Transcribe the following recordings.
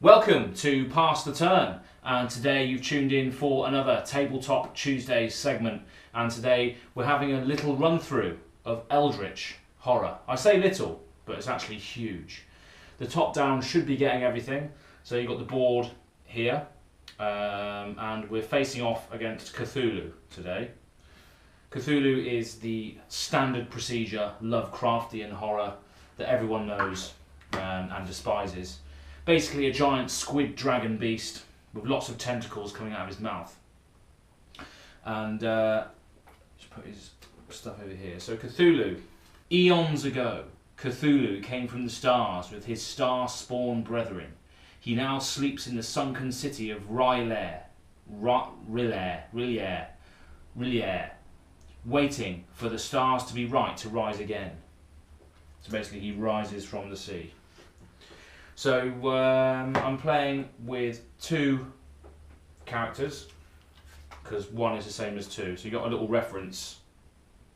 Welcome to Pass the Turn, and today you've tuned in for another Tabletop Tuesday segment, and today we're having a little run through of Eldritch Horror. I say little, but it's actually huge. The top down should be getting everything, so you've got the board here, and we're facing off against Cthulhu today. Cthulhu is the standard procedure Lovecraftian horror that everyone knows and despises. Basically a giant squid dragon beast with lots of tentacles coming out of his mouth. And just put his stuff over here. So Cthulhu, eons ago, Cthulhu came from the stars with his star-spawned brethren. He now sleeps in the sunken city of R'lyeh, waiting for the stars to be right to rise again. So basically he rises from the sea. So I'm playing with two characters because one is the same as two. So you've got a little reference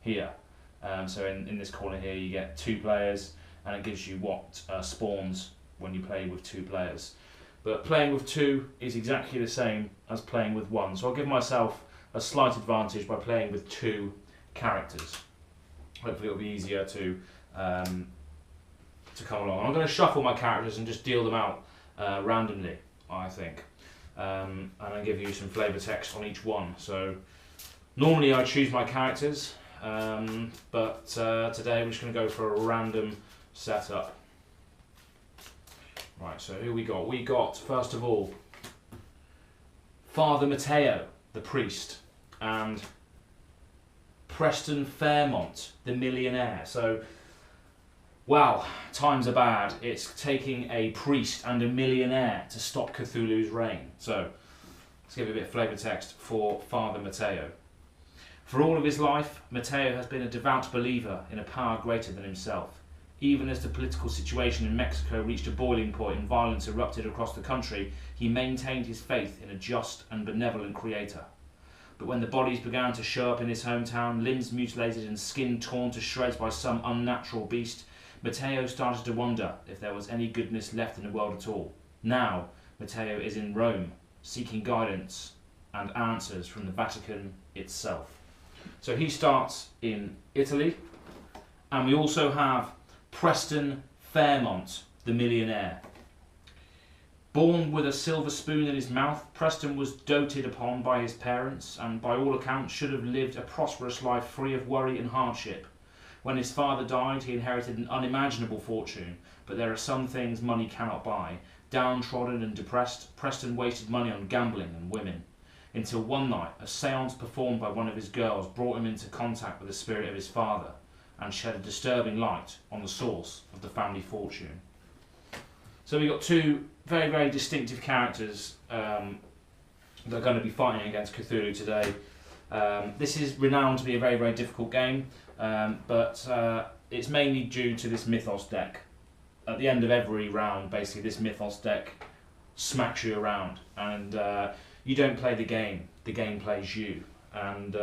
here. So in this corner here you get two players, and it gives you what spawns when you play with two players. But playing with two is exactly the same as playing with one. So I'll give myself a slight advantage by playing with two characters. Hopefully it'll be easier to come along. I'm going to shuffle my characters and just deal them out randomly, I think, and I'll give you some flavour text on each one. So normally I choose my characters, but today we're just going to go for a random setup. Right, so who we got? We got, first of all, Father Matteo, the priest, and Preston Fairmont, the millionaire. So wow, times are bad. It's taking a priest and a millionaire to stop Cthulhu's reign. So let's give a bit of flavour text for Father Matteo. For all of his life, Matteo has been a devout believer in a power greater than himself. Even as the political situation in Mexico reached a boiling point and violence erupted across the country, he maintained his faith in a just and benevolent creator. But when the bodies began to show up in his hometown, limbs mutilated and skin torn to shreds by some unnatural beast, Matteo started to wonder if there was any goodness left in the world at all. Now, Matteo is in Rome, seeking guidance and answers from the Vatican itself. So he starts in Italy, and we also have Preston Fairmont, the millionaire. Born with a silver spoon in his mouth, Preston was doted upon by his parents and by all accounts should have lived a prosperous life free of worry and hardship. When his father died, he inherited an unimaginable fortune, but there are some things money cannot buy. Downtrodden and depressed, Preston wasted money on gambling and women, until one night a séance performed by one of his girls brought him into contact with the spirit of his father and shed a disturbing light on the source of the family fortune. So we've got two very, very distinctive characters that are going to be fighting against Cthulhu today. This is renowned to be a very, very difficult game, but it's mainly due to this Mythos deck. At the end of every round, basically, this Mythos deck smacks you around, and you don't play the game plays you. And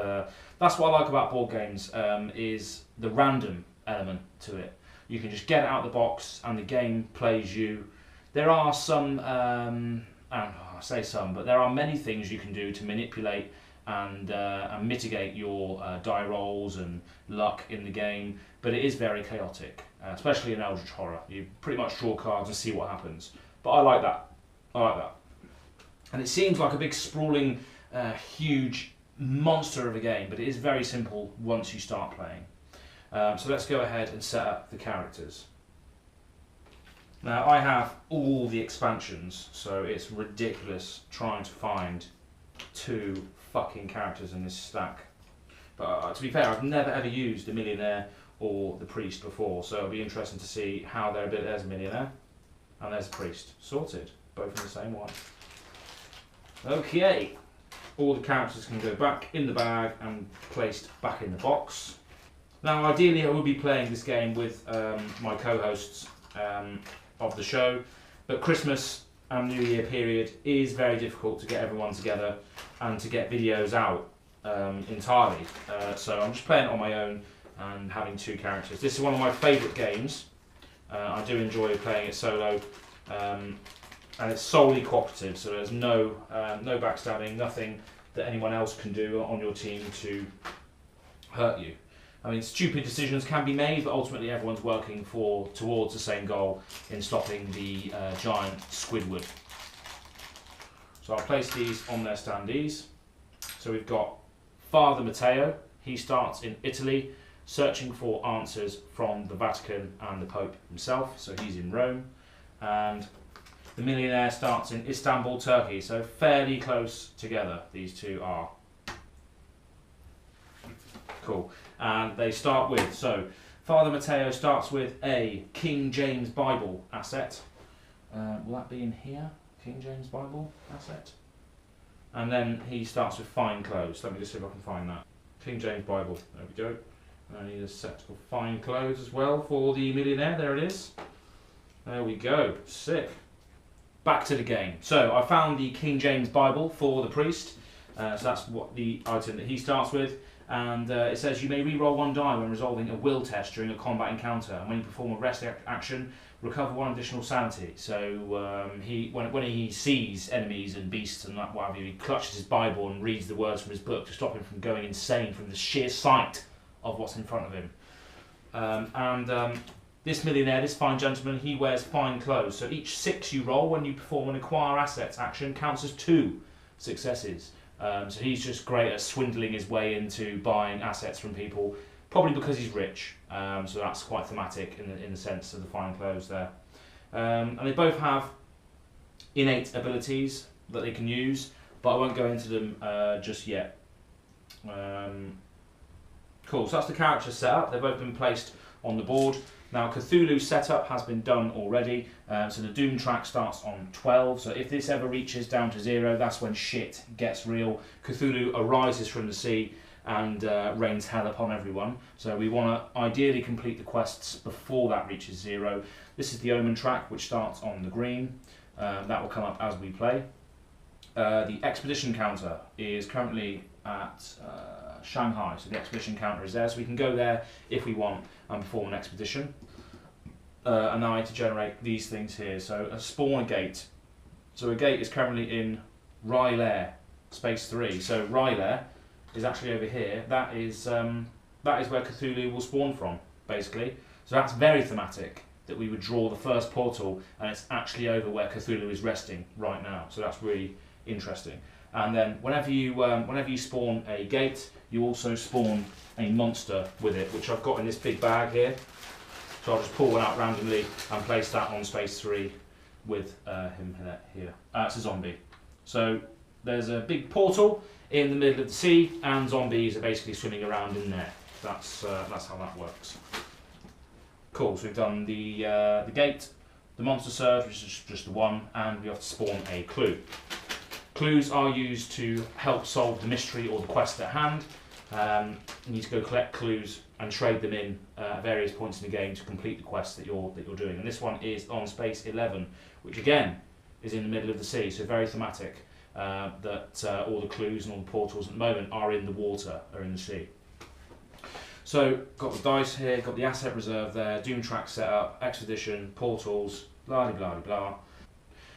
that's what I like about board games, is the random element to it. You can just get it out of the box, and the game plays you. There are some, I say some, but there are many things you can do to manipulate and mitigate your die rolls and luck in the game, but it is very chaotic, especially in Eldritch Horror. You pretty much draw cards and see what happens. But I like that. I like that. And it seems like a big sprawling, huge monster of a game, but it is very simple once you start playing. So let's go ahead and set up the characters. Now I have all the expansions, so it's ridiculous trying to find two fucking characters in this stack. But to be fair, I've never ever used the millionaire or the priest before, so it'll be interesting to see how they're a bit. There's a millionaire and there's a priest. Sorted. Both in the same one. Okay. All the characters can go back in the bag and placed back in the box. Now ideally I would be playing this game with my co-hosts of the show, but Christmas and New Year period is very difficult to get everyone together and to get videos out entirely. So I'm just playing it on my own and having two characters. This is one of my favourite games. I do enjoy playing it solo. and it's solely cooperative, so there's no backstabbing, nothing that anyone else can do on your team to hurt you. I mean, stupid decisions can be made, but ultimately everyone's working towards the same goal in stopping the giant Squidward. So I'll place these on their standees. So we've got Father Matteo. He starts in Italy, searching for answers from the Vatican and the Pope himself. So he's in Rome. And the millionaire starts in Istanbul, Turkey. So fairly close together, these two are. Cool. And they start with, so Father Matteo starts with a King James Bible asset. Will that be in here? King James Bible asset? And then he starts with fine clothes. Let me just see if I can find that. King James Bible, there we go. I need a set of fine clothes as well for the millionaire, there it is. There we go, sick. Back to the game. So I found the King James Bible for the priest. So that's what the item that he starts with. And it says you may re-roll 1 die when resolving a will test during a combat encounter, and when you perform a rest action, recover 1 additional sanity. So when he sees enemies and beasts and that whatever, he clutches his Bible and reads the words from his book to stop him from going insane from the sheer sight of what's in front of him. This millionaire, this fine gentleman, he wears fine clothes. So each 6 you roll when you perform an acquire assets action counts as 2 successes. So he's just great at swindling his way into buying assets from people, probably because he's rich. So that's quite thematic in the sense of the fine clothes there. And they both have innate abilities that they can use, but I won't go into them just yet. Cool, so that's the character setup. They've both been placed on the board. Now Cthulhu's setup has been done already, so the Doom track starts on 12, so if this ever reaches down to 0, that's when shit gets real. Cthulhu arises from the sea and rains hell upon everyone, so we want to ideally complete the quests before that reaches 0. This is the Omen track, which starts on the green. That will come up as we play. The expedition counter is currently at Shanghai, so the expedition counter is there, so we can go there if we want and perform an expedition. And now I need to generate these things here. So a spawn a gate. So a gate is currently in Rylair, space 3. So Rylair is actually over here. That is where Cthulhu will spawn from, basically. So that's very thematic, that we would draw the first portal and it's actually over where Cthulhu is resting right now. So that's really interesting. And then whenever you spawn a gate, you also spawn a monster with it, which I've got in this big bag here. So I'll just pull one out randomly and place that on space 3 with him here. It's a zombie. So there's a big portal in the middle of the sea, and zombies are basically swimming around in there. That's how that works. Cool. So we've done the gate, the monster surge, which is just the one, and we have to spawn a clue. Clues are used to help solve the mystery or the quest at hand. You need to go collect clues and trade them in at various points in the game to complete the quest that you're doing. And this one is on space 11, which again is in the middle of the sea, so very thematic. That all the clues and all the portals at the moment are in the water, are in the sea. So got the dice here, got the asset reserve there, Doom track set up, expedition, portals, blah blah blah blah.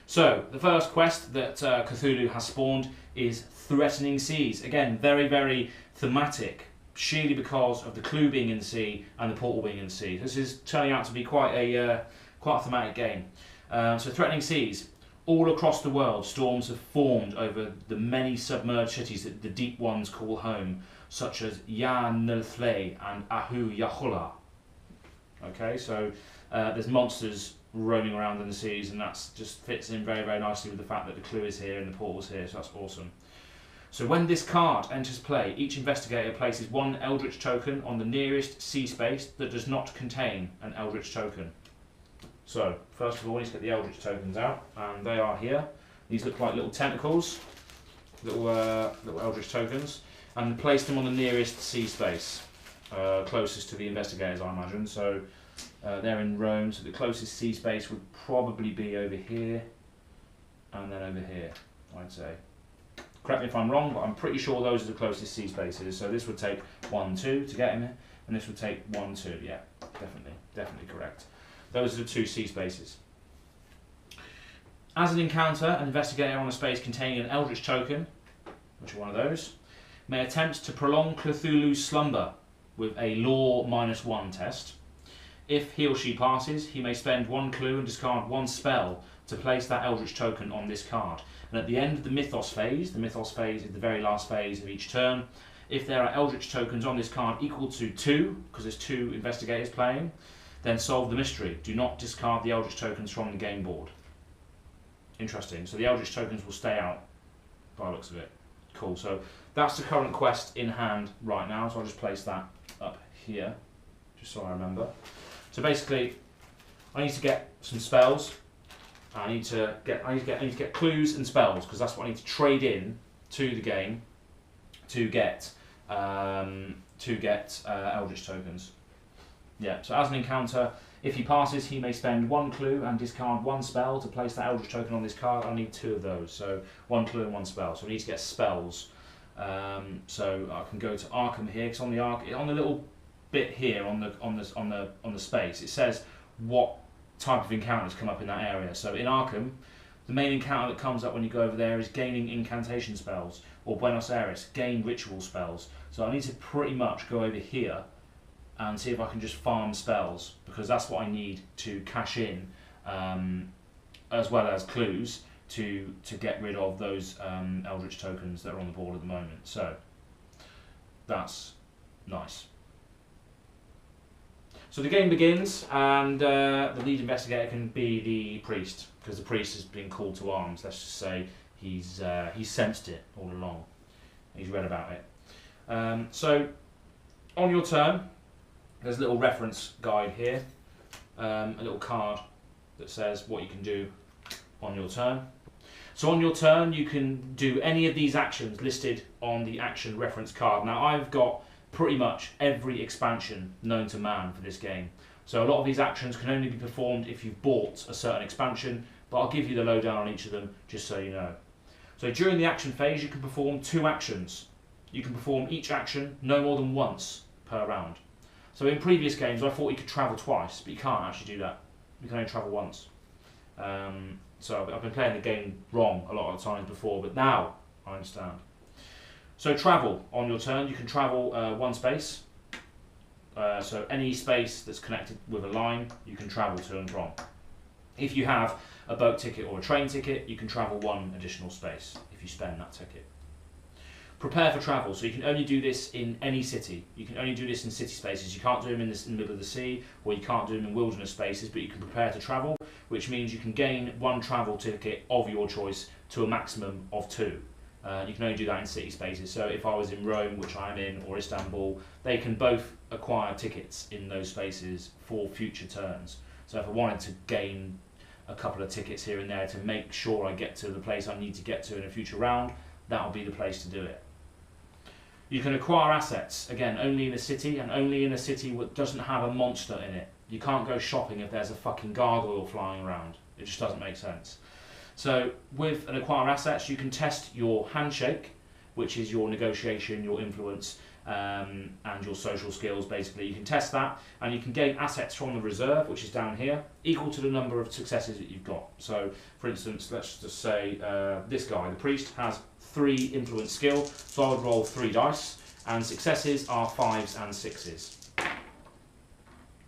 So the first quest that Cthulhu has spawned is Threatening Seas. Again, very, very thematic, sheerly because of the clue being in the sea and the portal being in the sea. This is turning out to be quite a thematic game. So Threatening Seas. All across the world, storms have formed over the many submerged cities that the deep ones call home, such as Ya Nulfle and Ahu Yahola. Okay, so there's monsters roaming around in the seas, and that just fits in very, very nicely with the fact that the clue is here and the portal's here, so that's awesome. So when this card enters play, each investigator places 1 Eldritch token on the nearest sea space that does not contain an Eldritch token. So, first of all, let's get the Eldritch tokens out, and they are here. These look like little tentacles, little Eldritch tokens, and place them on the nearest sea space, closest to the investigators, I imagine. So, they're in Rome, so the closest sea space would probably be over here, and then over here, I'd say. Correct me if I'm wrong, but I'm pretty sure those are the closest sea spaces. So this would take 1, 2 to get him here, and this would take 1, 2. Yeah, definitely correct. Those are the 2 sea spaces. As an encounter, an investigator on a space containing an Eldritch token, which are one of those, may attempt to prolong Cthulhu's slumber with a Law -1 test. If he or she passes, he may spend 1 clue and discard 1 spell to place that Eldritch token on this card. And at the end of the Mythos phase is the very last phase of each turn, if there are Eldritch tokens on this card equal to 2, because there's 2 investigators playing, then solve the mystery. Do not discard the Eldritch tokens from the game board. Interesting. So the Eldritch tokens will stay out, by the looks of it. Cool. So that's the current quest in hand right now. So I'll just place that up here, just so I remember. So basically, I need to get some spells. I need to get clues and spells, because that's what I need to trade in to the game to get Eldritch tokens. Yeah. So as an encounter, if he passes, he may spend 1 clue and discard 1 spell to place that Eldritch token on this card. I need 2 of those, so 1 clue and 1 spell. So I need to get spells. So I can go to Arkham here, because on the little bit here on the space, it says what type of encounters come up in that area. So in Arkham, the main encounter that comes up when you go over there is gaining incantation spells, or Buenos Aires, gain ritual spells. So I need to pretty much go over here and see if I can just farm spells, because that's what I need to cash in, as well as clues to get rid of those Eldritch tokens that are on the board at the moment. So that's nice. So the game begins, and the lead investigator can be the priest, because the priest has been called to arms. Let's just say he's sensed it all along. He's read about it. So on your turn, there's a little reference guide here, a little card that says what you can do on your turn. So on your turn, you can do any of these actions listed on the action reference card. Now I've got pretty much every expansion known to man for this game. So a lot of these actions can only be performed if you've bought a certain expansion, but I'll give you the lowdown on each of them just so you know. So during the action phase, you can perform 2 actions. You can perform each action no more than once per round. So in previous games, I thought you could travel twice, but you can't actually do that. You can only travel once. So I've been playing the game wrong a lot of times before, but now I understand. So travel on your turn, you can travel 1 space. So any space that's connected with a line, you can travel to and from. If you have a boat ticket or a train ticket, you can travel 1 additional space if you spend that ticket. Prepare for travel, so you can only do this in any city. You can only do this in city spaces. You can't do them in the middle of the sea, or you can't do them in wilderness spaces, but you can prepare to travel, which means you can gain 1 travel ticket of your choice to a maximum of 2. You can only do that in city spaces. So if I was in Rome, which I'm in, or Istanbul, they can both acquire tickets in those spaces for future turns. So if I wanted to gain a couple of tickets here and there to make sure I get to the place I need to get to in a future round, that'll be the place to do it. You can acquire assets, again, only in a city, and only in a city that doesn't have a monster in it. You can't go shopping if there's a fucking gargoyle flying around. It just doesn't make sense. So with an acquire assets, you can test your handshake, which is your negotiation, your influence, and your social skills, basically. You can test that, and you can gain assets from the reserve, which is down here, equal to the number of successes that you've got. So, for instance, let's just say this guy, the priest, has 3 influence skill, so I would roll 3 dice, and successes are 5s and 6s.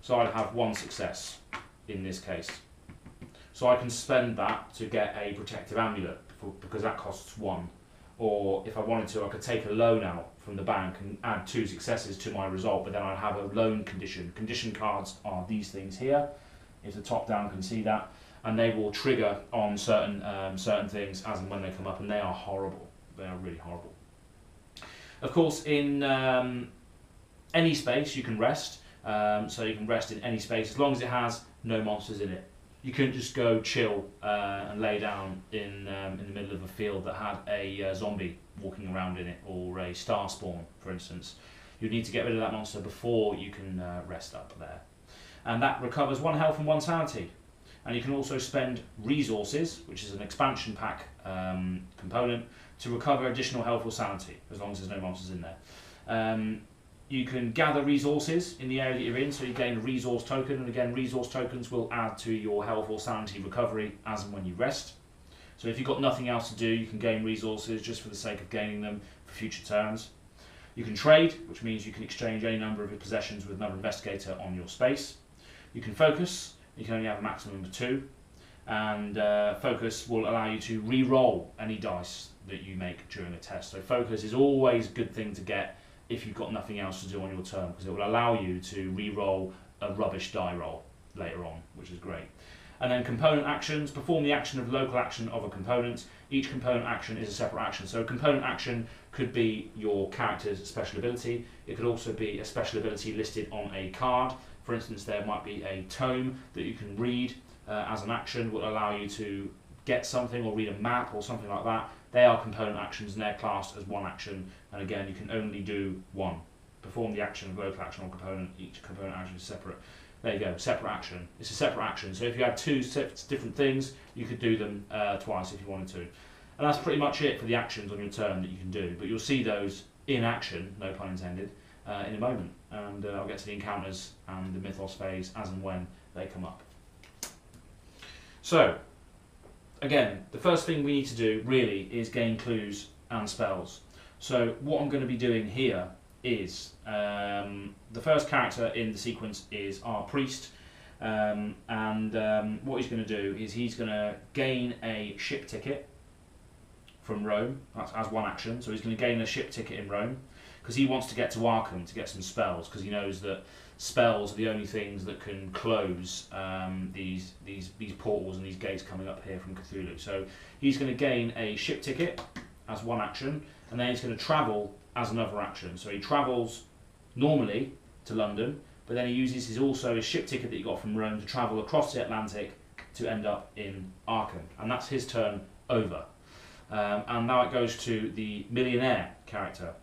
So I'd have 1 success in this case. So I can spend that to get a protective amulet, because that costs 1. Or if I wanted to, I could take a loan out from the bank and add 2 successes to my result, but then I'd have a loan condition. Condition cards are these things here, if the top down can see that, and they will trigger on certain things as and when they come up, and they are horrible. They are really horrible. Of course, in any space you can rest, so you can rest in any space as long as it has no monsters in it. You couldn't just go chill and lay down in the middle of a field that had a zombie walking around in it, or a star spawn, for instance. You'd need to get rid of that monster before you can rest up there. And that recovers 1 health and 1 sanity. And you can also spend resources, which is an expansion pack component, to recover additional health or sanity, as long as there's no monsters in there. You can gather resources in the area that you're in, so you gain a resource token, and again, resource tokens will add to your health or sanity recovery as and when you rest. So if you've got nothing else to do, you can gain resources just for the sake of gaining them for future turns. You can trade, which means you can exchange any number of your possessions with another investigator on your space. You can focus, you can only have a maximum of 2, and focus will allow you to re-roll any dice that you make during a test. So focus is always a good thing to get if you've got nothing else to do on your turn, because it will allow you to re-roll a rubbish die roll later on, which is great. And then component actions, perform the action of local action of a component. Each component action is a separate action. So a component action could be your character's special ability. It could also be a special ability listed on a card. For instance, there might be a tome that you can read as an action, will allow you to get something or read a map or something like that. They are component actions and they're classed as one action. And again, you can only do one. Perform the action of local action on component. Each component action is separate. There you go, separate action. It's a separate action. So if you had 2 different things, you could do them twice if you wanted to. And that's pretty much it for the actions on your turn that you can do. But you'll see those in action, no pun intended, in a moment. And I'll get to the encounters and the Mythos phase as and when they come up. So, again, the first thing we need to do really is gain clues and spells. So what I'm going to be doing here is the first character in the sequence is our priest, and what he's going to do is he's going to gain a ship ticket from Rome. That's as one action. So he's going to gain a ship ticket in Rome because he wants to get to Arkham to get some spells, because he knows that spells are the only things that can close these portals and these gates coming up here from Cthulhu. So he's going to gain a ship ticket as one action, and then he's going to travel as another action. So he travels normally to London, but then he uses his ship ticket that he got from Rome to travel across the Atlantic to end up in Arkham, and that's his turn over. And now it goes to the millionaire character.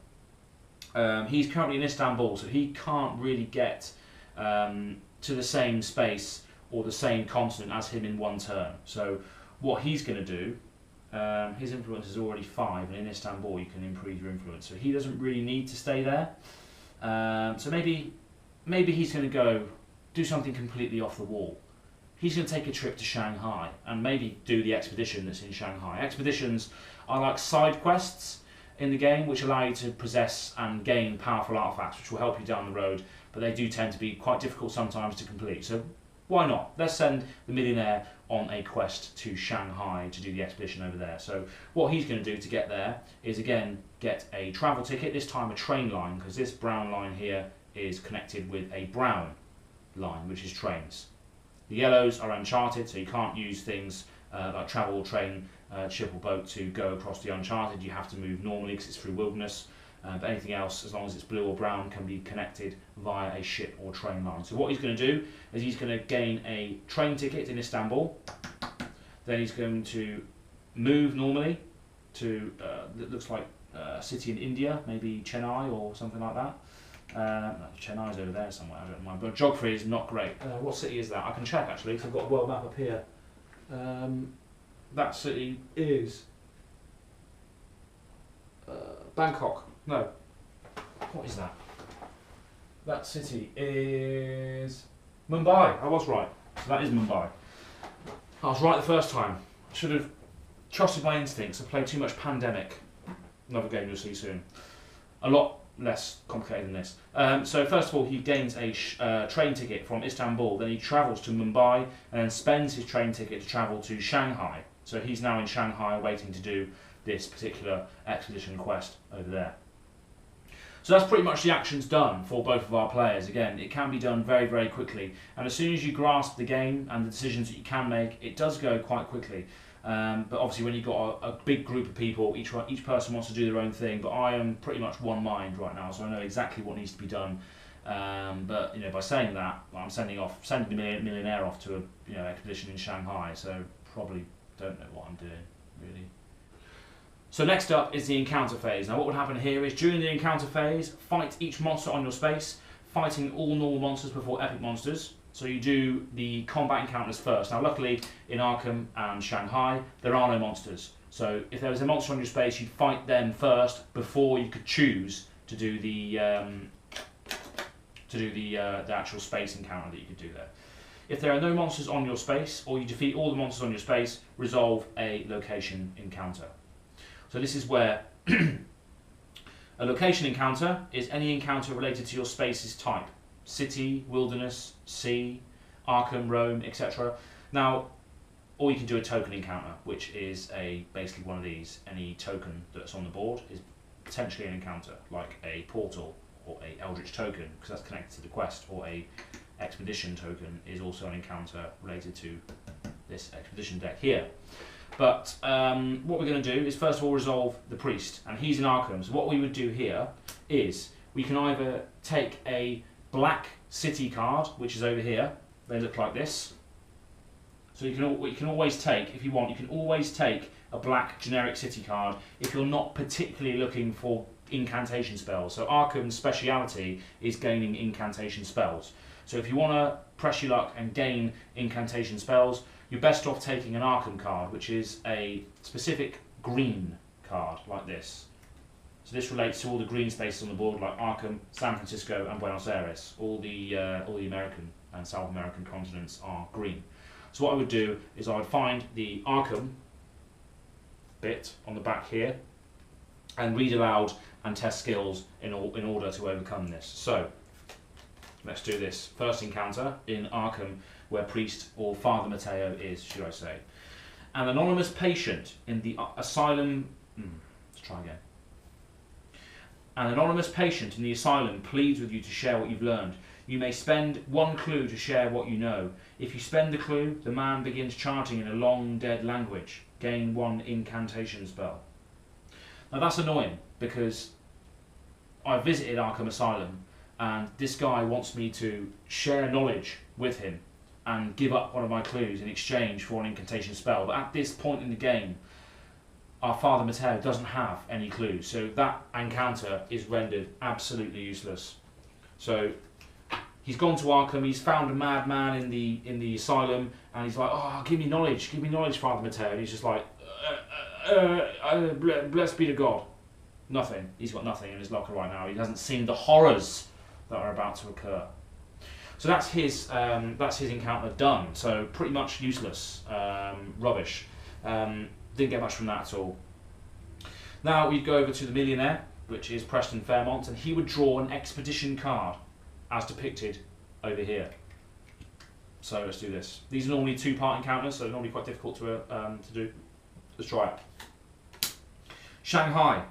He's currently in Istanbul, so he can't really get to the same space or the same continent as him in one turn. So what he's going to do, his influence is already 5, and in Istanbul you can improve your influence, so he doesn't really need to stay there. So maybe he's going to go do something completely off the wall. He's going to take a trip to Shanghai and maybe do the expedition that's in Shanghai. Expeditions are like side quests in the game which allow you to possess and gain powerful artifacts which will help you down the road, but they do tend to be quite difficult sometimes to complete. So why not? Let's send the millionaire on a quest to Shanghai to do the expedition over there. So what he's going to do to get there is again get a travel ticket, this time a train line, because this brown line here is connected with a brown line, which is trains. The yellows are uncharted, so you can't use things like travel, train, ship or boat to go across the uncharted. You have to move normally because it's through wilderness. But anything else, as long as it's blue or brown, can be connected via a ship or train line. So what he's going to do is he's going to gain a train ticket in Istanbul. Then he's going to move normally to, it looks like a city in India, maybe Chennai or something like that. No, Chennai's over there somewhere, I don't mind. But geography is not great. What city is that? I can check actually, because I've got a world map up here. That city is Bangkok. No. What is that? That city is Mumbai. I was right. So that is Mumbai. I was right the first time. I should have trusted my instincts. I played too much Pandemic. Another game you'll see soon. A lot less complicated than this. So first of all, he gains a train ticket from Istanbul. Then he travels to Mumbai and then spends his train ticket to travel to Shanghai. So he's now in Shanghai waiting to do this particular expedition quest over there. So that's pretty much the actions done for both of our players. Again, it can be done very, very quickly. And as soon as you grasp the game and the decisions that you can make, it does go quite quickly. But obviously when you've got a big group of people, each person wants to do their own thing, but I am pretty much one mind right now, so I know exactly what needs to be done. But you know, by saying that, I'm sending the millionaire off to a expedition in Shanghai, so probably don't know what I'm doing, really. So next up is the encounter phase. Now what would happen here is during the encounter phase, fight each monster on your space, fighting all normal monsters before epic monsters. So you do the combat encounters first. Now luckily in Arkham and Shanghai there are no monsters. So if there was a monster on your space, you'd fight them first before you could choose to do the actual space encounter that you could do there. If there are no monsters on your space, or you defeat all the monsters on your space, resolve a location encounter. So this is where a location encounter is any encounter related to your space's type. City, wilderness, sea, Arkham, Rome, etc. Now, or you can do a token encounter, which is basically one of these. Any token that's on the board is potentially an encounter, like a portal or a Eldritch token, because that's connected to the quest, or a expedition token is also an encounter related to this expedition deck here. But what we're going to do is first of all resolve the priest, and he's in Arkham. So what we would do here is we can either take a black city card, which is over here. They look like this. So you can always take, if you want, you can always take a black generic city card if you're not particularly looking for incantation spells. So Arkham's speciality is gaining incantation spells. So if you want to press your luck and gain incantation spells, you're best off taking an Arkham card, which is a specific green card like this. So this relates to all the green spaces on the board, like Arkham, San Francisco, and Buenos Aires. All the American and South American continents are green. So what I would do is I would find the Arkham bit on the back here and read aloud and test skills in order to overcome this. So let's do this. First encounter in Arkham, where Priest or Father Mateo is, should I say. An anonymous patient in the asylum... let's try again. An anonymous patient in the asylum pleads with you to share what you've learned. You may spend one clue to share what you know. If you spend the clue, the man begins chanting in a long dead language. Gain one incantation spell. Now that's annoying, because I visited Arkham Asylum and this guy wants me to share knowledge with him and give up one of my clues in exchange for an incantation spell. But at this point in the game, our Father Mateo doesn't have any clues, so that encounter is rendered absolutely useless. So he's gone to Arkham, he's found a madman in the asylum, and he's like, oh, give me knowledge, Father Mateo. And he's just like, blessed be to God. Nothing. He's got nothing in his locker right now. He hasn't seen the horrors that are about to occur. So that's his encounter done. So pretty much useless, rubbish. Didn't get much from that at all. Now we'd go over to the millionaire, which is Preston Fairmont, and he would draw an expedition card, as depicted over here. So let's do this. These are normally two-part encounters, so they're normally quite difficult to do. Let's try it. Shanghai.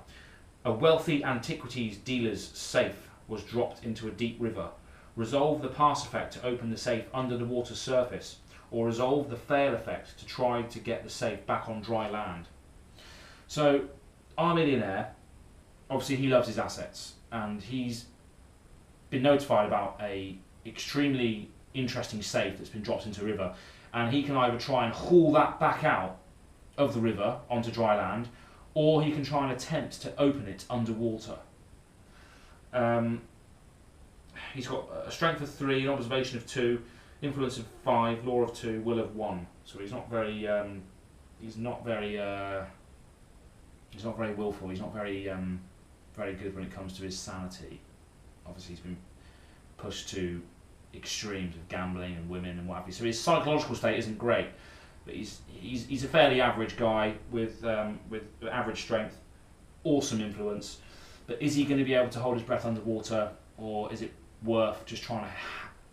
A wealthy antiquities dealer's safe was dropped into a deep river. Resolve the pass effect to open the safe under the water's surface, or resolve the fail effect to try to get the safe back on dry land. So our millionaire, obviously he loves his assets, and he's been notified about a extremely interesting safe that's been dropped into a river, and he can either try and haul that back out of the river onto dry land, or he can try and attempt to open it underwater. He's got a strength of 3, an observation of 2, influence of 5, law of 2, will of 1. So he's not very willful. He's not very good when it comes to his sanity. Obviously, he's been pushed to extremes of gambling and women and what have you. So his psychological state isn't great, but he's a fairly average guy with average strength, awesome influence. But is he going to be able to hold his breath underwater, or is it worth just trying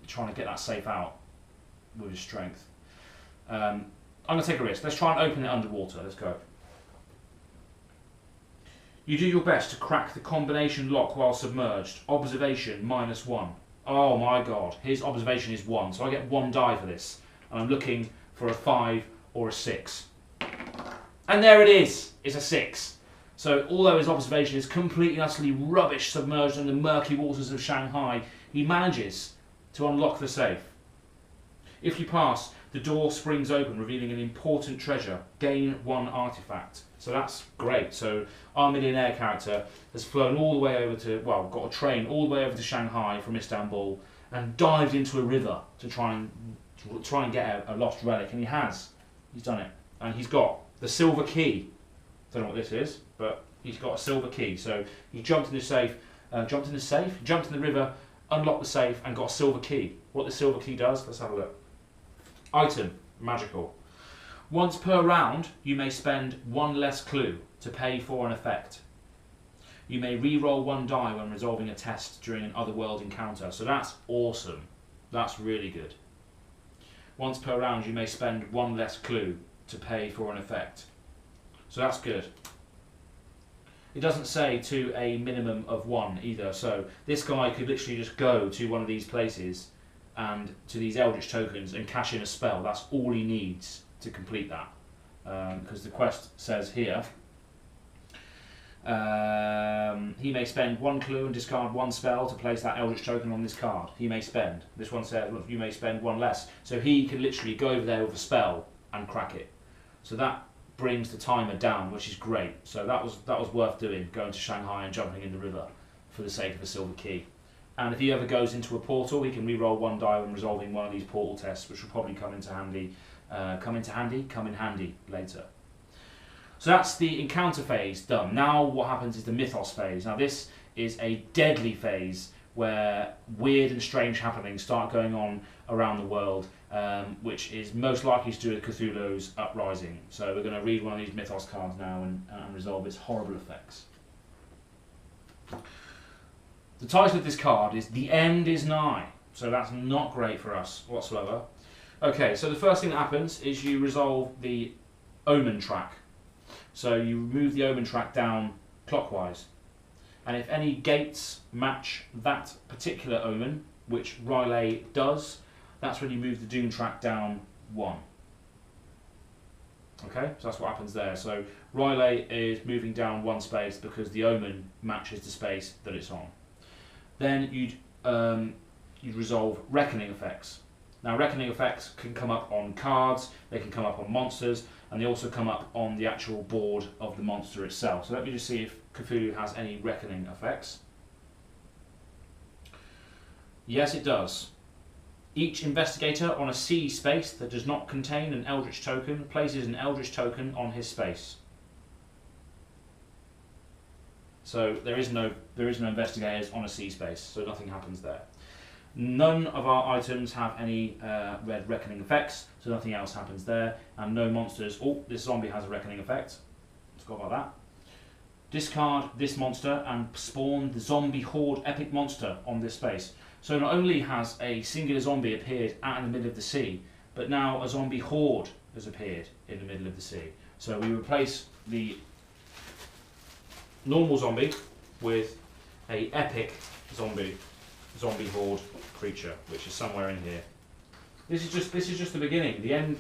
to get that safe out with his strength? I'm going to take a risk. Let's try and open it underwater. Let's go. You do your best to crack the combination lock while submerged. Observation -1. Oh my god, his observation is 1, so I get 1 die for this. And I'm looking for a 5 or a 6. And there it is! It's a 6. So although his observation is completely and utterly rubbish, submerged in the murky waters of Shanghai, he manages to unlock the safe. If you pass, the door springs open, revealing an important treasure. Gain 1 artifact. So that's great. So our millionaire character has flown all the way over to, well, got a train all the way over to Shanghai from Istanbul and dived into a river to try and get a lost relic, and he has. He's done it. And he's got the silver key. Don't know what this is, but he's got a silver key. So he jumped in the safe, jumped in the river, unlocked the safe, and got a silver key. What the silver key does, let's have a look. Item, magical. Once per round, you may spend one less clue to pay for an effect. You may re-roll one die when resolving a test during an otherworld encounter. So that's awesome. That's really good. Once per round, you may spend one less clue to pay for an effect. So that's good. It doesn't say to a minimum of one either. So this guy could literally just go to one of these places and to these Eldritch tokens and cash in a spell. That's all he needs to complete that. Because the quest says here, he may spend one clue and discard one spell to place that Eldritch token on this card. He may spend. This one says you may spend one less. So he can literally go over there with a spell and crack it. So that brings the timer down, which is great. So that was worth doing, going to Shanghai and jumping in the river for the sake of a silver key. And if he ever goes into a portal, he can re-roll one die when resolving one of these portal tests, which will probably come in handy later. So that's the encounter phase done. Now what happens is the Mythos phase. Now this is a deadly phase where weird and strange happenings start going on around the world, which is most likely to do with Cthulhu's uprising. So we're going to read one of these Mythos cards now and resolve its horrible effects. The title of this card is The End is Nigh. So that's not great for us whatsoever. Okay, so the first thing that happens is you resolve the omen track. So you move the omen track down clockwise. And if any gates match that particular omen, which Riley does, that's when you move the doom track down one. Okay, so that's what happens there. So Riley is moving down one space because the omen matches the space that it's on. Then you'd resolve reckoning effects. Now reckoning effects can come up on cards, they can come up on monsters, and they also come up on the actual board of the monster itself. So let me just see if Cthulhu has any reckoning effects. Yes, it does. Each investigator on a C space that does not contain an Eldritch token places an Eldritch token on his space. So there is no investigators on a C space, so nothing happens there. None of our items have any red reckoning effects, so nothing else happens there. And no monsters. Oh, this zombie has a reckoning effect. Forgot about that. Discard this monster and spawn the zombie horde epic monster on this space. So not only has a singular zombie appeared out in the middle of the sea, but now a zombie horde has appeared in the middle of the sea. So we replace the normal zombie with a epic zombie horde creature, which is somewhere in here. This is just the beginning. The end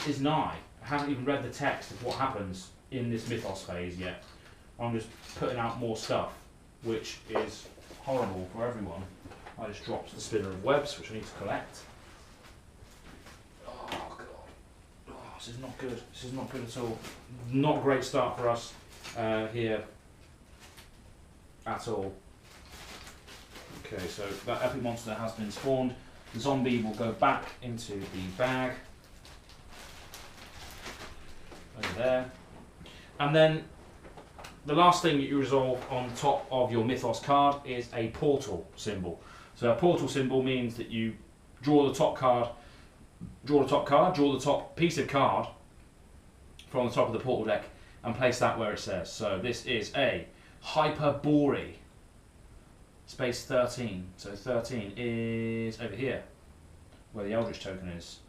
is nigh. I haven't even read the text of what happens in this Mythos phase yet. I'm just putting out more stuff, which is horrible for everyone. I just dropped the spinner of webs, which I need to collect. Oh god. Oh, this is not good. This is not good at all. Not a great start for us here at all. Okay, so that epic monster has been spawned. The zombie will go back into the bag. Over there. And then the last thing that you resolve on top of your Mythos card is a portal symbol. So a portal symbol means that you draw the top piece of card from the top of the portal deck and place that where it says. So this is a Hyperbore. Space 13. So 13 is over here, where the Eldritch token is.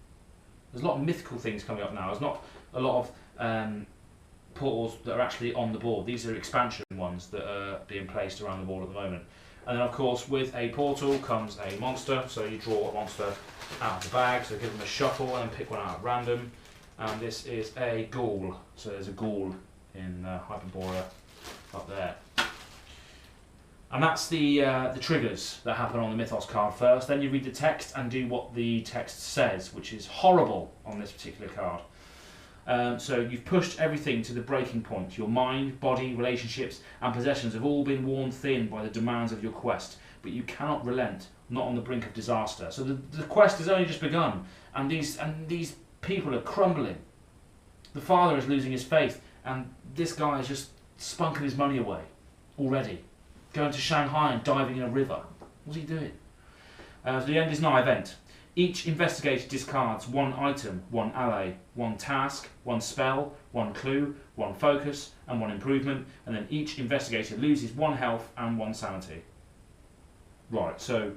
There's a lot of mythical things coming up now. There's not a lot of portals that are actually on the board. These are expansion ones that are being placed around the board at the moment. And then of course with a portal comes a monster, so you draw a monster out of the bag, so give them a shuffle and pick one out at random. And this is a ghoul, so there's a ghoul in Hyperbora up there. And that's the triggers that happen on the Mythos card first. Then you read the text and do what the text says, which is horrible on this particular card. So you've pushed everything to the breaking point. Your mind, body, relationships and possessions have all been worn thin by the demands of your quest, but you cannot relent, not on the brink of disaster. So the quest has only just begun, and these people are crumbling. The father is losing his faith, and this guy is just spunking his money away already. Going to Shanghai and diving in a river. What's he doing? So the End is Nigh event. Each investigator discards one item, one ally, one task, one spell, one clue, one focus, and one improvement, and then each investigator loses one health and one sanity. Right, so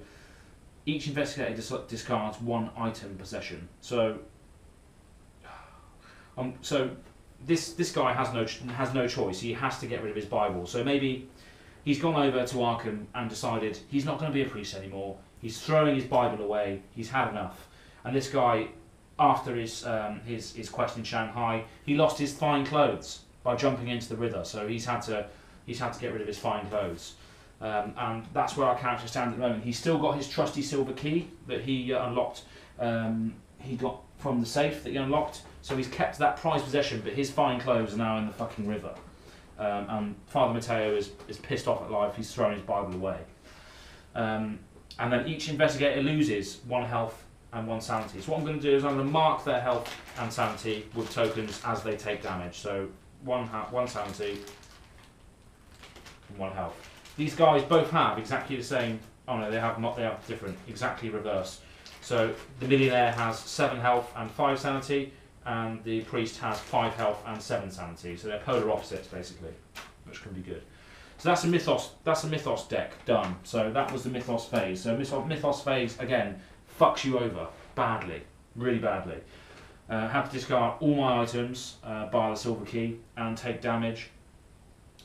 each investigator discards one item possession. So this guy has no choice. He has to get rid of his Bible. So maybe he's gone over to Arkham and decided he's not going to be a priest anymore. He's throwing his Bible away. He's had enough. And this guy, after his quest in Shanghai, he lost his fine clothes by jumping into the river. So he's had to get rid of his fine clothes. And that's where our character stands at the moment. He's still got his trusty silver key that he unlocked. He got from the safe that he unlocked. So he's kept that prized possession, but his fine clothes are now in the fucking river. And Father Matteo is pissed off at life. He's thrown his Bible away. And then each investigator loses one health and one sanity. So what I'm going to do is I'm going to mark their health and sanity with tokens as they take damage. So one sanity and one health. These guys both have exactly the same. Oh no, they have not. They have different, exactly reverse. So the millionaire has 7 health and 5 sanity, and the priest has 5 health and 7 sanity. So they're polar opposites basically, which can be good. So that's a Mythos. That's a Mythos deck done. So that was the Mythos phase. So Mythos phase again fucks you over badly, really badly. Have to discard all my items, buy the silver key, and take damage.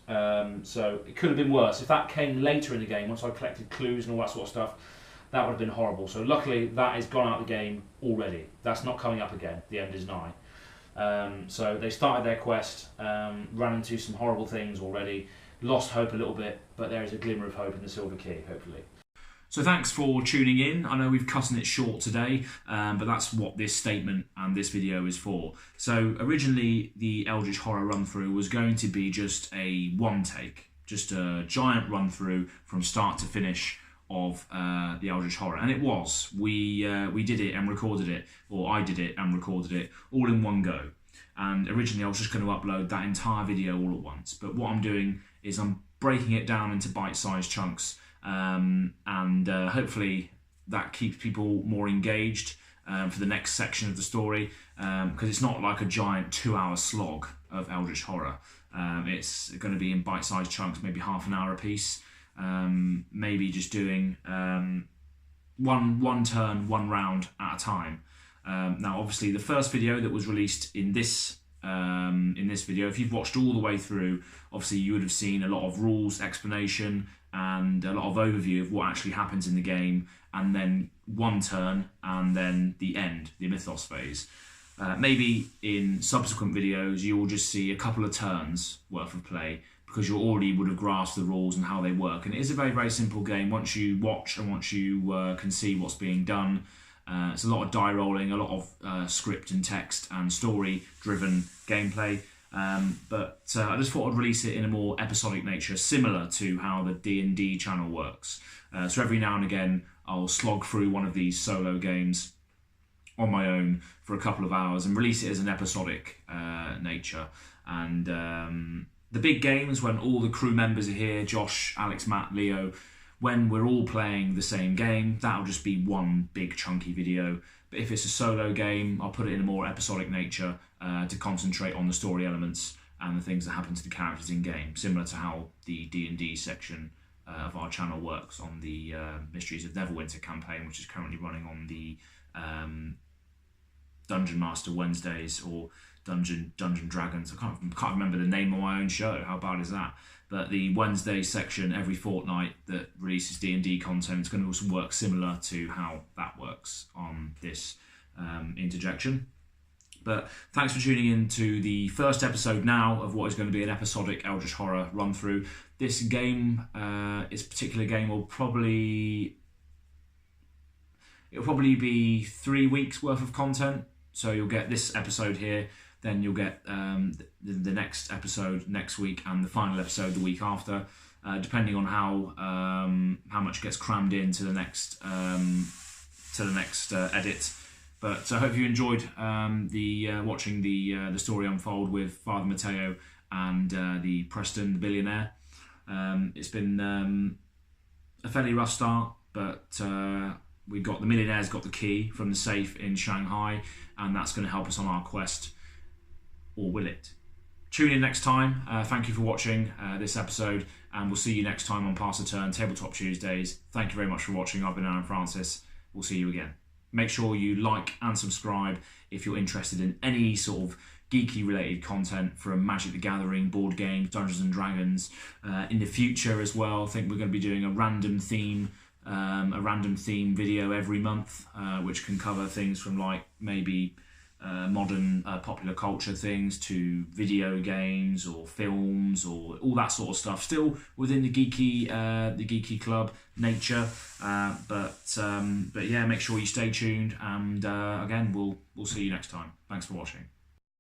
So it could have been worse if that came later in the game. Once I collected clues and all that sort of stuff, that would have been horrible. So luckily that is gone out of the game already. That's not coming up again. The end is nigh. So they started their quest, ran into some horrible things already. Lost hope a little bit, but there is a glimmer of hope in the silver key, hopefully. So thanks for tuning in. I know we've cut it short today, but that's what this statement and this video is for. So originally the Eldritch Horror run through was going to be just a one take, just a giant run through from start to finish of the Eldritch Horror, and it was. We did it and recorded it, or I did it and recorded it all in one go. And originally I was just going to upload that entire video all at once, but what I'm doing is I'm breaking it down into bite-sized chunks, and hopefully that keeps people more engaged for the next section of the story, because it's not like a giant 2-hour slog of Eldritch Horror. It's going to be in bite-sized chunks, maybe half an hour a piece, maybe just doing one turn, one round at a time. Now obviously the first video that was released in this video, if you've watched all the way through, obviously you would have seen a lot of rules explanation and a lot of overview of what actually happens in the game, and then one turn and then the end, the Mythos phase. Maybe in subsequent videos you will just see a couple of turns worth of play, because you already would have grasped the rules and how they work. And it is a very, very simple game once you watch and once you can see what's being done. It's a lot of die rolling, a lot of script and text and story driven gameplay, but I just thought I'd release it in a more episodic nature, similar to how the D&D channel works. So every now and again I'll slog through one of these solo games on my own for a couple of hours and release it as an episodic nature. And the big games, when all the crew members are here, Josh, Alex, Matt, Leo, when we're all playing the same game, that'll just be one big chunky video. But if it's a solo game, I'll put it in a more episodic nature to concentrate on the story elements and the things that happen to the characters in game, similar to how the D&D section of our channel works on the Mysteries of Neverwinter campaign, which is currently running on the Dungeon Master Wednesdays, or Dungeon Dragons. I can't remember the name of my own show. How bad is that? But the Wednesday section every fortnight that releases D&D content is going to also work similar to how that works on this interjection. But thanks for tuning in to the first episode now of what is going to be an episodic Eldritch Horror run through. This game, this particular game will probably be 3 weeks worth of content. So you'll get this episode here, then you'll get the next episode next week, and the final episode the week after, depending on how much gets crammed into the next edit. But I hope you enjoyed watching the story unfold with Father Matteo and the Preston, the billionaire. It's been a fairly rough start, but we've got the millionaire's got the key from the safe in Shanghai, and that's going to help us on our quest. Or will it? Tune in next time. Thank you for watching this episode, and we'll see you next time on Pass the Turn Tabletop Tuesdays. Thank you very much for watching. I've been Aaron Francis. We'll see you again. Make sure you like and subscribe if you're interested in any sort of geeky related content from Magic the Gathering, board games, Dungeons and Dragons. In the future as well, I think we're going to be doing a random theme video every month, which can cover things from like maybe modern popular culture things to video games or films or all that sort of stuff. Still within the geeky club nature, but yeah, make sure you stay tuned. And again, we'll see you next time. Thanks for watching.